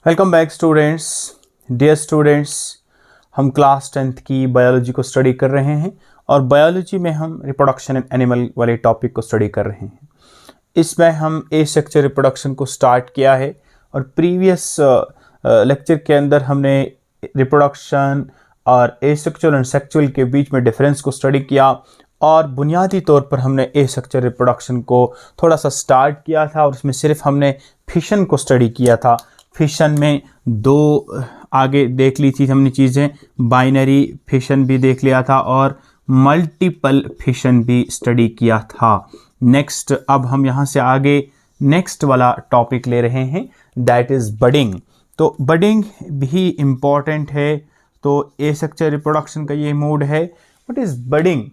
Welcome back students. Dear students, हम class 10th की biology को स्टडी कर रहे हैं और बायोलॉजी में हम रिप्रोडक्शन एंड एनिमल वाले टॉपिक को स्टडी कर रहे हैं। इसमें हम एसेक्सुअल रिप्रोडक्शन को स्टार्ट किया है और प्रीवियस लेक्चर के अंदर हमने रिप्रोडक्शन और एसेक्सुअल एंड सेक्सुअल के बीच में डिफरेंस को स्टडी किया और बुनियादी तौर पर हमने एसेक्सुअल रिप्रोडक्शन को थोड़ा सा स्टार्ट किया था और उसमें सिर्फ हमने फिशन को स्टडी किया था। फिशन में दो आगे देख ली थी हमने चीज़ें, बाइनरी फिशन भी देख लिया था और मल्टीपल फिशन भी स्टडी किया था। नेक्स्ट अब हम यहाँ से आगे नेक्स्ट वाला टॉपिक ले रहे हैं, दैट इज़ बडिंग। तो बडिंग भी इम्पॉर्टेंट है। तो एसेक्सुअल रिप्रोडक्शन का ये मोड है। What is budding?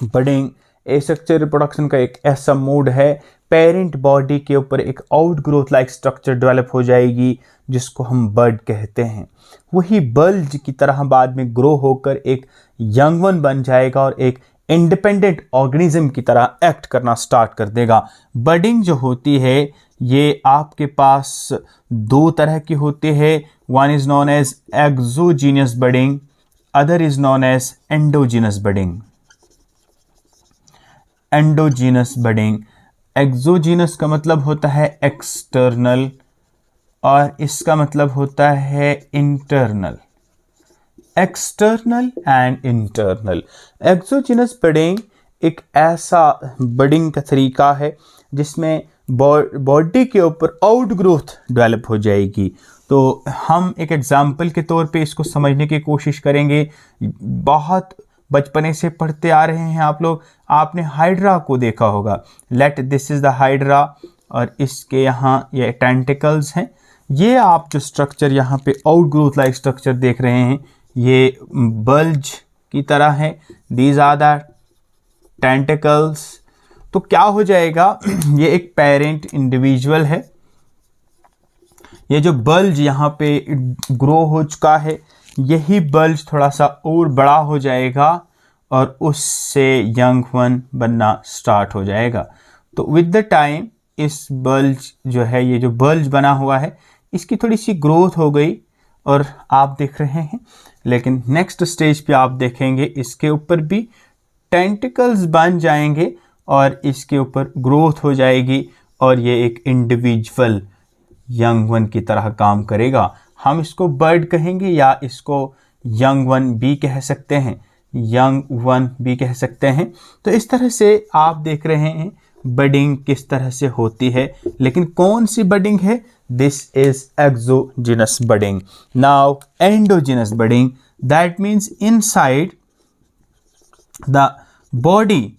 Budding asexual reproduction का एक ऐसा मोड है, पेरेंट बॉडी के ऊपर एक आउटग्रोथ लाइक स्ट्रक्चर डेवलप हो जाएगी जिसको हम बर्ड कहते हैं। वही बल्ज की तरह बाद में ग्रो होकर एक यंग वन बन जाएगा और एक इंडिपेंडेंट ऑर्गेनिज्म की तरह एक्ट करना स्टार्ट कर देगा। बडिंग जो होती है ये आपके पास दो तरह की होती है। One is known as exogenous budding, other is known as endogenous budding. Endogenous budding, exogenous का मतलब होता है एक्सटर्नल और इसका मतलब होता है internal. External and internal. Exogenous budding एक ऐसा बडिंग का तरीका है जिसमें बॉडी के ऊपर आउटग्रोथ डेवलप हो जाएगी। तो हम एक एग्जाम्पल के तौर पे इसको समझने की कोशिश करेंगे। बहुत बचपने से पढ़ते आ रहे हैं आप लोग, आपने हाइड्रा को देखा होगा। Let this is the hydra और इसके यहाँ ये टेंटिकल्स हैं। ये आप जो स्ट्रक्चर यहाँ पे आउटग्रोथ लाइक स्ट्रक्चर देख रहे हैं ये बल्ज की तरह है। These are the tentacles. तो क्या हो जाएगा, ये एक पेरेंट इंडिविजुअल है। ये जो बल्ज यहाँ पे ग्रो हो चुका है यही बल्ज थोड़ा सा और बड़ा हो जाएगा और उससे यंग वन बनना स्टार्ट हो जाएगा। तो विद द टाइम इस बल्ज जो है, ये जो बल्ज बना हुआ है इसकी थोड़ी सी ग्रोथ हो गई और आप देख रहे हैं। लेकिन नेक्स्ट स्टेज पे आप देखेंगे इसके ऊपर भी टेंटिकल्स बन जाएंगे और इसके ऊपर ग्रोथ हो जाएगी और ये एक इंडिविजुअल यंग वन की तरह काम करेगा। हम इसको बर्ड कहेंगे या इसको यंग वन भी कह सकते हैं, यंग वन भी कह सकते हैं। तो इस तरह से आप देख रहे हैं बडिंग किस तरह से होती है। लेकिन कौन सी बडिंग है? This is exogenous budding. Now endogenous budding, that means inside the body,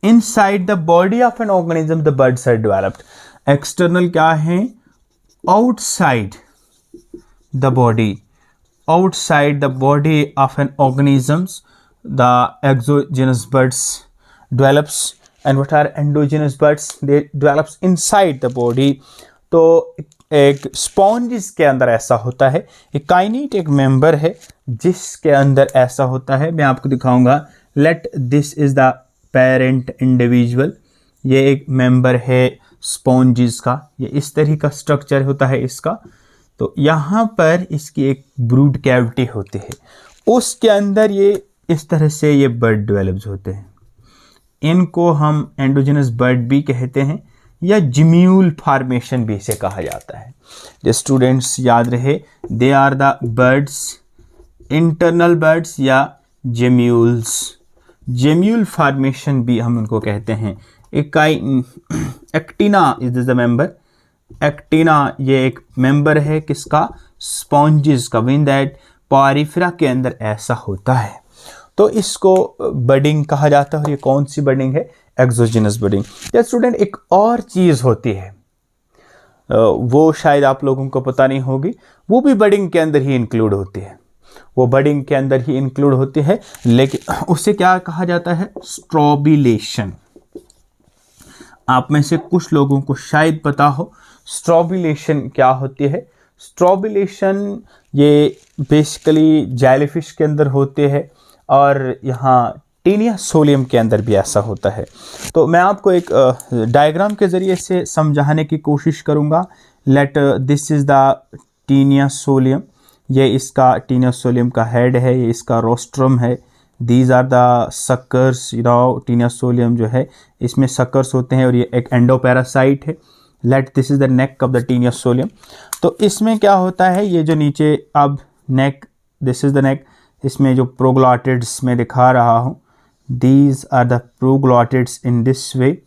inside the body of an organism the buds are developed. External क्या है? Outside the body, outside the body of an organisms the exogenous birds develops, and what are endogenous birds? They develops inside the body. तो एक spongin के अंदर ऐसा होता है, एक काइनेट एक मेंबर है जिसके अंदर ऐसा होता है। मैं आपको दिखाऊंगा। Let this is the parent individual. ये एक मेंबर है स्पॉन्जिस का। ये इस तरह का स्ट्रक्चर होता है इसका। तो यहाँ पर इसकी एक ब्रूड कैविटी होती है, उसके अंदर ये इस तरह से ये बर्ड डेवलप्स होते हैं। इनको हम एंडोजिनस बर्ड भी कहते हैं या जिम्यूल फॉर्मेशन भी इसे कहा जाता है। जो स्टूडेंट्स याद रहे, they are the buds, internal buds या जेम्यूल्स। जेम्यूल फॉर्मेशन भी हम उनको कहते हैं। Actinia is the member. Actinia ये एक मेंबर है किसका? स्पॉन्जिस का। विन दैट पॉरिफेरा के अंदर ऐसा होता है। तो इसको बडिंग कहा जाता है। और ये कौन सी बडिंग है? Exogenous budding. या स्टूडेंट एक और चीज़ होती है, वो शायद आप लोगों को पता नहीं होगी, वो भी बडिंग के अंदर ही इंक्लूड होती है। वो बडिंग के अंदर ही इंक्लूड होती है, लेकिन उसे क्या कहा जाता है? स्ट्रोबिलेशन। आप में से कुछ लोगों को शायद पता हो स्ट्रोबिलेशन क्या होती है। स्ट्रोबिलेशन ये बेसिकली जेलीफिश के अंदर होते हैं और यहाँ टीनिया सोलियम के अंदर भी ऐसा होता है। तो मैं आपको एक डायग्राम के ज़रिए से समझाने की कोशिश करूँगा। Let this is the Taenia solium, ये इसका टीनिया सोलियम का हेड है, ये इसका रोस्ट्रम है। These are the suckers, Taenia solium जो है इसमें सक्कर्स होते हैं और ये एक एंडोपैरासाइट है। Let this is the neck of the Taenia solium. तो इसमें क्या होता है, ये जो नीचे अब neck, this is the neck, इसमें जो प्रोग्लॉटिड्स में दिखा रहा हूँ, these are the proglottids in this way,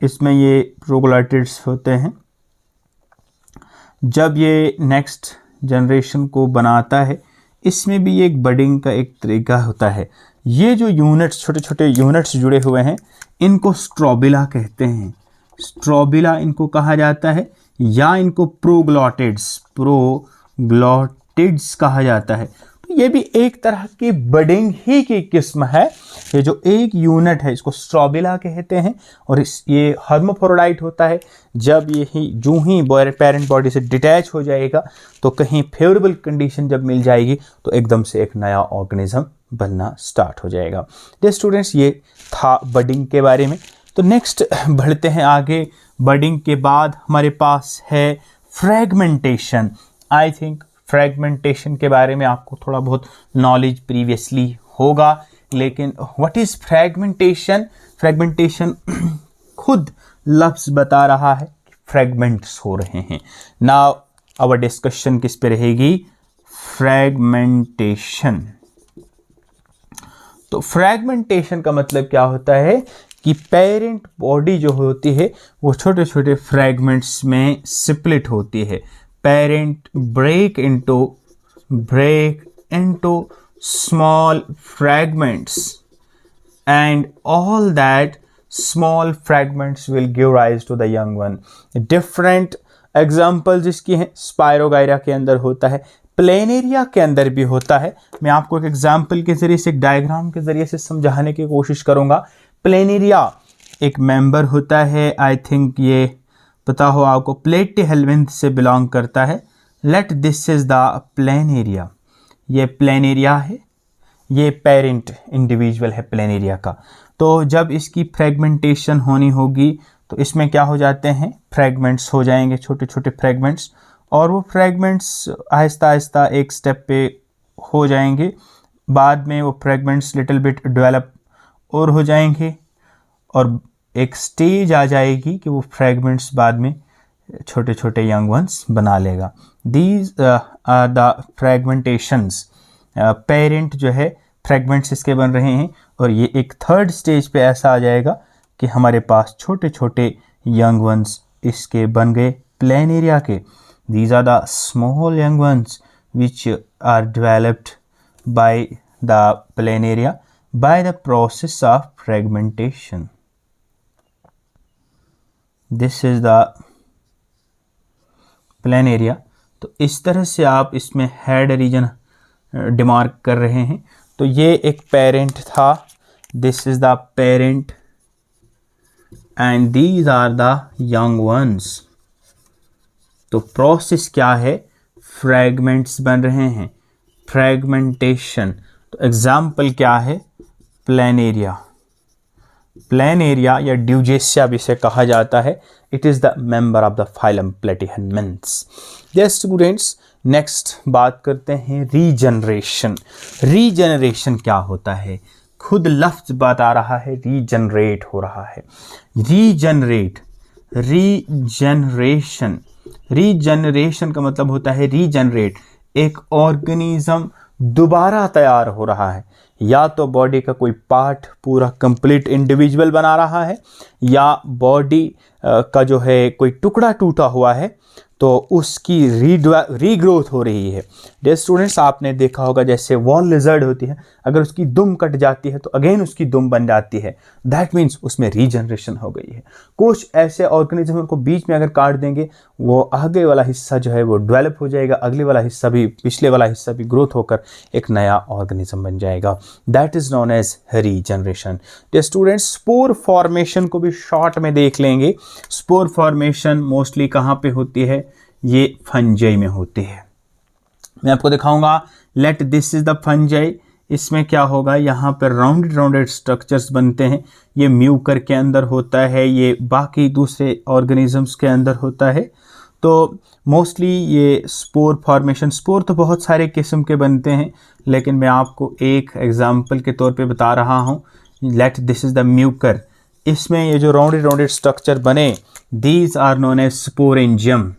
इसमें ये प्रोग्लॉटिड्स होते हैं। जब ये नेक्स्ट जनरेशन को बनाता है, इसमें भी एक बडिंग का एक तरीका होता है। ये जो यूनिट्स, छोटे छोटे यूनिट्स जुड़े हुए हैं, इनको स्ट्रोबिला कहते हैं। स्ट्रोबिला इनको कहा जाता है, या इनको प्रोग्लॉटिड्स कहा जाता है। तो ये भी एक तरह की बडिंग ही की किस्म है। ये जो एक यूनिट है इसको स्ट्रोबिला कहते हैं, और ये हर्माफ्रोडाइट होता है। जब जो ही पेरेंट बॉडी से डिटैच हो जाएगा तो कहीं फेवरेबल कंडीशन जब मिल जाएगी तो एकदम से एक नया ऑर्गेनिज्म बनना स्टार्ट हो जाएगा। तो स्टूडेंट्स, ये था बडिंग के बारे में। तो नेक्स्ट बढ़ते हैं आगे। बडिंग के बाद हमारे पास है फ्रैगमेंटेशन। आई थिंक फ्रैगमेंटेशन के बारे में आपको थोड़ा बहुत नॉलेज प्रीवियसली होगा, लेकिन व्हाट इज़ फ्रैगमेंटेशन? फ्रैगमेंटेशन खुद लफ्ज़ बता रहा है कि फ्रैगमेंट्स हो रहे हैं। नाउ आवर डिस्कशन किस पे रहेगी? फ्रैगमेंटेशन। तो फ्रैगमेंटेशन का मतलब क्या होता है कि पेरेंट बॉडी जो होती है वो छोटे छोटे फ्रैगमेंट्स में स्प्लिट होती है। Parent break into small fragments, and all that small fragments will give rise to the young one. Different examples जिसकी हैं, स्पायरोगायरा के अंदर होता है, प्लेनेरिया के अंदर भी होता है। मैं आपको एक एग्जाम्पल के जरिए से, एक डायग्राम के जरिए से समझाने की कोशिश करूंगा। प्लेनेरिया एक मेंबर होता है, आई थिंक ये पता हो आपको, प्लेटिहेल्मिन्थ से बिलोंग करता है। Let this is the planaria, ये प्लेनेरिया है, ये पेरेंट इंडिविजुअल है प्लेनेरिया का। तो जब इसकी फ्रैगमेंटेशन होनी होगी तो इसमें क्या हो जाते हैं, फ्रैगमेंट्स हो जाएंगे, छोटे छोटे फ्रैगमेंट्स, और वो फ्रैगमेंट्स आहिस्ता आहिस्ता एक स्टेप पे हो जाएंगे। बाद में वो फ्रैगमेंट्स लिटिल बिट डेवलप और हो जाएंगे, और एक स्टेज आ जाएगी कि वो फ्रैगमेंट्स बाद में छोटे छोटे यंग वंस बना लेगा। These are the fragmentations. Parent जो है फ्रैगमेंट्स इसके बन रहे हैं, और ये एक थर्ड स्टेज पे ऐसा आ जाएगा कि हमारे पास छोटे छोटे यंग वंस इसके बन गए प्लेनेरिया के। These are the small young ones which are developed by the planaria by the process of fragmentation. This is the planaria. तो इस तरह से आप इसमें हेड रीजन डिमार्क कर रहे हैं। तो ये एक पेरेंट था, this is the parent, and these are the young ones. तो प्रोसेस क्या है, फ्रैगमेंट्स बन रहे हैं, फ्रैगमेंटेशन। तो एग्जाम्पल क्या है, प्लेनेरिया। प्लेनेरिया या ड्यूजेसिया भी इसे कहा जाता है। It is the member of the phylum platyhelminthes. Yes students, next बात करते हैं रीजनरेशन। रीजनरेशन क्या होता है? खुद लफ्ज बता रहा है, रीजनरेट हो रहा है। रीजनरेट, रीजनरेशन, रीजनरेशन का मतलब होता है रीजनरेट, एक ऑर्गेनिज्म दोबारा तैयार हो रहा है। या तो बॉडी का कोई पार्ट पूरा कंप्लीट इंडिविजुअल बना रहा है, या बॉडी का जो है कोई टुकड़ा टूटा हुआ है तो उसकी रीग्रोथ हो रही है। डियर स्टूडेंट्स, आपने देखा होगा जैसे वॉल लिजर्ड होती है, अगर उसकी दुम कट जाती है तो अगेन उसकी दुम बन जाती है। दैट मीन्स उसमें रीजनरेशन हो गई है। कुछ ऐसे ऑर्गेनिज्म को बीच में अगर काट देंगे, वो आगे वाला हिस्सा जो है वो डेवलप हो जाएगा, अगले वाला हिस्सा भी, पिछले वाला हिस्सा भी ग्रोथ होकर एक नया ऑर्गेनिज्म बन जाएगा। That is known as regeneration. Dear students, spore formation को भी शॉर्ट में देख लेंगे। स्पोर फॉर्मेशन मोस्टली कहाँ पे होती है? ये फंजाई में होती है। मैं आपको दिखाऊंगा। Let this is the fungi, इसमें क्या होगा, यहाँ पर राउंडेड राउंडेड स्ट्रक्चर्स बनते हैं। ये म्यूकर के अंदर होता है, ये बाकी दूसरे ऑर्गेनिजम्स के अंदर होता है। तो मोस्टली ये स्पोर फॉर्मेशन, स्पोर तो बहुत सारे किस्म के बनते हैं, लेकिन मैं आपको एक एग्जांपल के तौर पे बता रहा हूँ। Let this is the Mucor. इसमें ये जो राउंडेड राउंडेड स्ट्रक्चर बने, these are known as sporangium,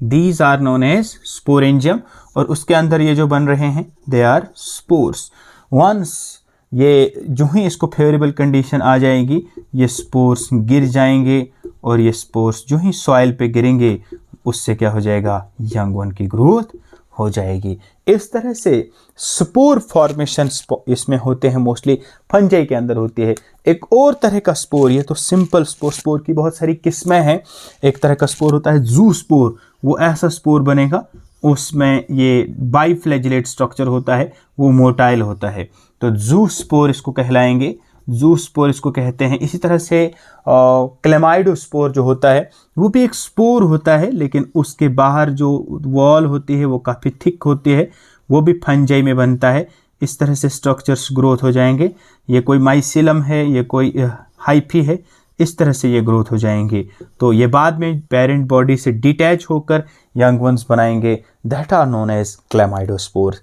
these are known as sporangium. और उसके अंदर ये जो बन रहे हैं, दे आर स्पोर्स। वंस ये जो ही इसको फेवरेबल कंडीशन आ जाएगी, ये स्पोर्स गिर जाएंगे, और ये स्पोर्स जो ही सॉइल पे गिरेंगे, उससे क्या हो जाएगा, यंग वन की ग्रोथ हो जाएगी। इस तरह से स्पोर फॉर्मेशन इसमें होते हैं, मोस्टली फंजाई के अंदर होती है। एक और तरह का स्पोर, ये तो सिंपल स्पोर, स्पोर की बहुत सारी किस्में हैं। एक तरह का स्पोर होता है जू स्पोर, वो ऐसा स्पोर बनेगा, उसमें ये बाइफ्लैजिलेट स्ट्रक्चर होता है, वो मोटाइल होता है, तो जू स्पोर इसको कहलाएंगे, जू स्पोर इसको कहते हैं। इसी तरह से क्लेमाइडोस्पोर जो होता है, वो भी एक स्पोर होता है, लेकिन उसके बाहर जो वॉल होती है वो काफ़ी थिक होती है, वो भी फंजाई में बनता है। इस तरह से स्ट्रक्चर्स ग्रोथ हो जाएंगे। ये कोई माइसिलम है, ये कोई हाइफी है, इस तरह से ये ग्रोथ हो जाएंगे। तो ये बाद में पेरेंट बॉडी से डिटैच होकर यंग वंस बनाएंगे, that are known as chlamydospore.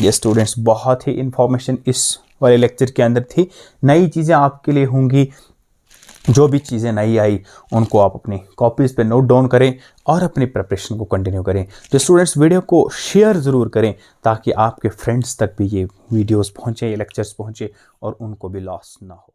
ये स्टूडेंट्स, बहुत ही इंफॉर्मेशन इस वाले लेक्चर के अंदर थी। नई चीज़ें आपके लिए होंगी, जो भी चीज़ें नई आई उनको आप अपनी कॉपीज़ पे नोट डाउन करें और अपनी प्रिपरेशन को कंटिन्यू करें। तो स्टूडेंट्स, वीडियो को शेयर ज़रूर करें ताकि आपके फ्रेंड्स तक भी ये वीडियोस पहुँचे, ये लेक्चर्स पहुँचे और उनको भी लॉस ना हो।